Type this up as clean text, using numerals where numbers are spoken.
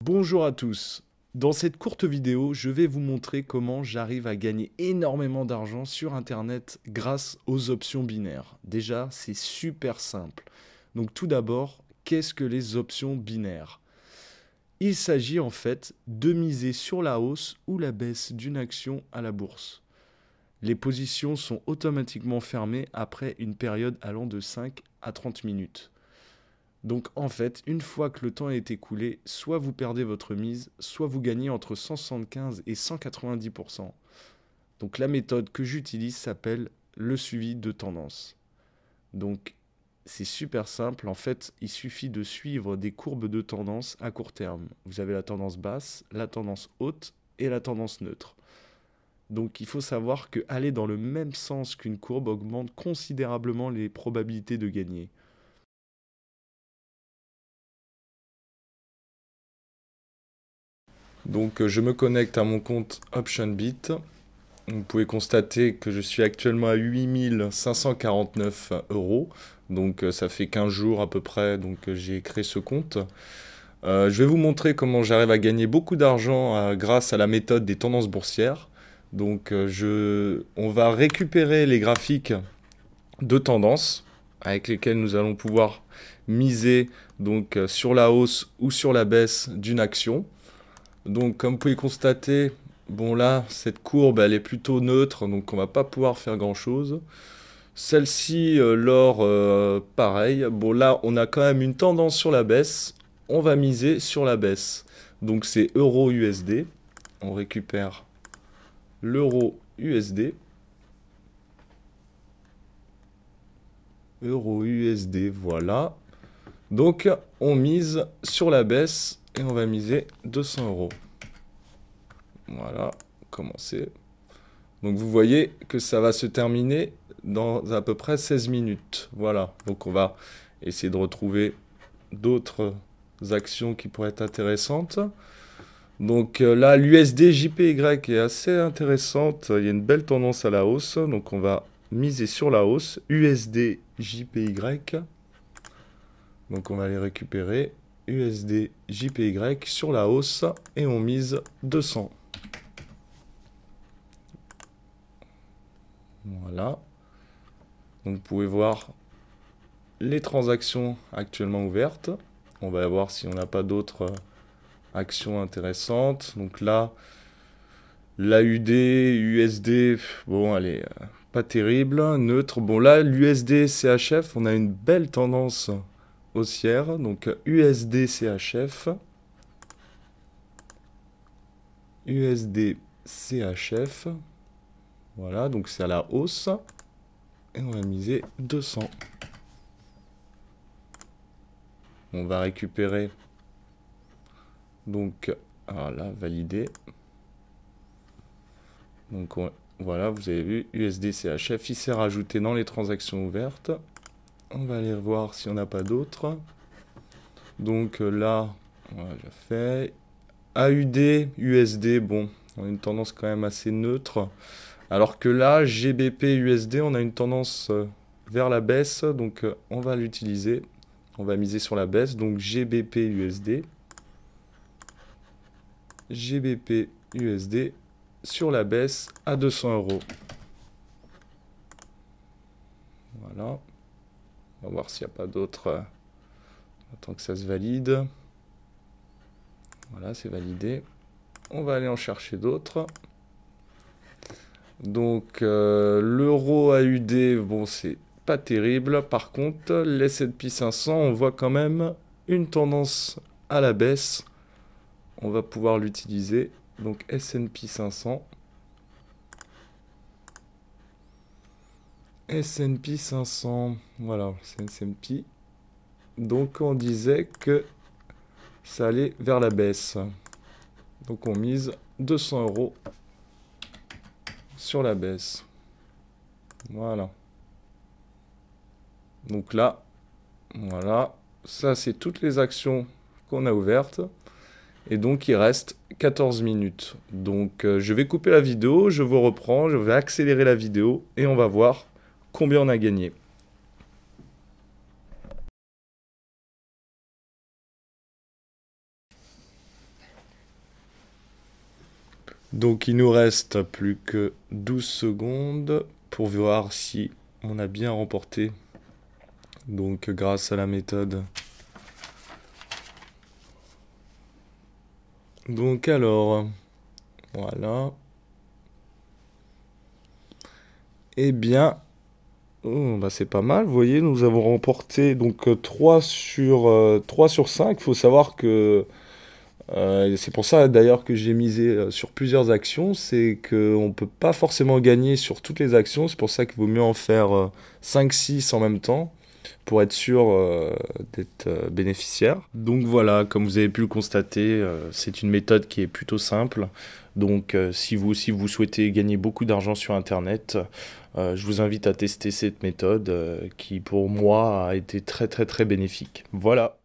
Bonjour à tous. Dans cette courte vidéo, je vais vous montrer comment j'arrive à gagner énormément d'argent sur Internet grâce aux options binaires. Déjà, c'est super simple. Donc tout d'abord, qu'est-ce que les options binaires? Il s'agit en fait de miser sur la hausse ou la baisse d'une action à la bourse. Les positions sont automatiquement fermées après une période allant de 5 à 30 minutes. Donc en fait, une fois que le temps est écoulé, soit vous perdez votre mise, soit vous gagnez entre 175 et 190%. Donc la méthode que j'utilise s'appelle le suivi de tendance. Donc c'est super simple, en fait, il suffit de suivre des courbes de tendance à court terme. Vous avez la tendance basse, la tendance haute et la tendance neutre. Donc il faut savoir que aller dans le même sens qu'une courbe augmente considérablement les probabilités de gagner. Donc je me connecte à mon compte OptionBit. Vous pouvez constater que je suis actuellement à 8549 euros. Donc ça fait 15 jours à peu près donc j'ai créé ce compte. Je vais vous montrer comment j'arrive à gagner beaucoup d'argent grâce à la méthode des tendances boursières. Donc on va récupérer les graphiques de tendance avec lesquels nous allons pouvoir miser donc sur la hausse ou sur la baisse d'une action. Donc, comme vous pouvez constater, bon là, cette courbe, elle est plutôt neutre, donc on va pas pouvoir faire grand-chose. Celle-ci, l'or, pareil. Bon là, on a quand même une tendance sur la baisse. On va miser sur la baisse. Donc c'est euro USD. On récupère l'euro USD. Euro USD, voilà. Donc on mise sur la baisse et on va miser 200 euros. Voilà, commencer. Donc vous voyez que ça va se terminer dans à peu près 16 minutes. Voilà, donc on va essayer de retrouver d'autres actions qui pourraient être intéressantes. Donc là, l'USD JPY est assez intéressante. Il y a une belle tendance à la hausse. Donc on va miser sur la hausse. USD JPY. Donc on va les récupérer. USD JPY sur la hausse. Et on mise 200. Voilà. Donc vous pouvez voir les transactions actuellement ouvertes. On va voir si on n'a pas d'autres actions intéressantes. Donc là, l'AUD, USD, bon, elle est pas terrible, neutre. Bon là, l'USD CHF, on a une belle tendance haussière. Donc USD CHF, USD CHF. Voilà, donc c'est à la hausse. Et on va miser 200. On va récupérer. Donc, voilà, valider. Donc, voilà, vous avez vu, USD CHF, il s'est rajouté dans les transactions ouvertes. On va aller voir si on n'a pas d'autres. Donc là, on a déjà fait. AUD, USD, bon, on a une tendance quand même assez neutre. Alors que là, GBP, USD, on a une tendance vers la baisse. Donc, on va l'utiliser. On va miser sur la baisse. Donc, GBP, USD. GBP, USD sur la baisse à 200 euros. Voilà. On va voir s'il n'y a pas d'autres. Attends que ça se valide. Voilà, c'est validé. On va aller en chercher d'autres. Donc, l'euro AUD, bon, c'est pas terrible. Par contre, les S&P 500, on voit quand même une tendance à la baisse. On va pouvoir l'utiliser. Donc, S&P 500. S&P 500. Voilà, c'est S&P. Donc, on disait que ça allait vers la baisse. Donc, on mise 200 euros sur la baisse. Voilà. Donc là, voilà. Ça, c'est toutes les actions qu'on a ouvertes. Et donc, il reste 14 minutes. Donc, je vais couper la vidéo, je vous reprends, je vais accélérer la vidéo et on va voir combien on a gagné. Donc il nous reste plus que 12 secondes pour voir si on a bien remporté. Donc grâce à la méthode. Donc alors, voilà. Eh bien, oh, bah c'est pas mal. Vous voyez, nous avons remporté donc 3 sur 5. Il faut savoir que c'est pour ça d'ailleurs que j'ai misé sur plusieurs actions. C'est qu'on ne peut pas forcément gagner sur toutes les actions. C'est pour ça qu'il vaut mieux en faire 5-6 en même temps pour être sûr d'être bénéficiaire. Donc voilà, comme vous avez pu le constater, c'est une méthode qui est plutôt simple. Donc si vous aussi vous souhaitez gagner beaucoup d'argent sur Internet, je vous invite à tester cette méthode qui pour moi a été très très très bénéfique. Voilà.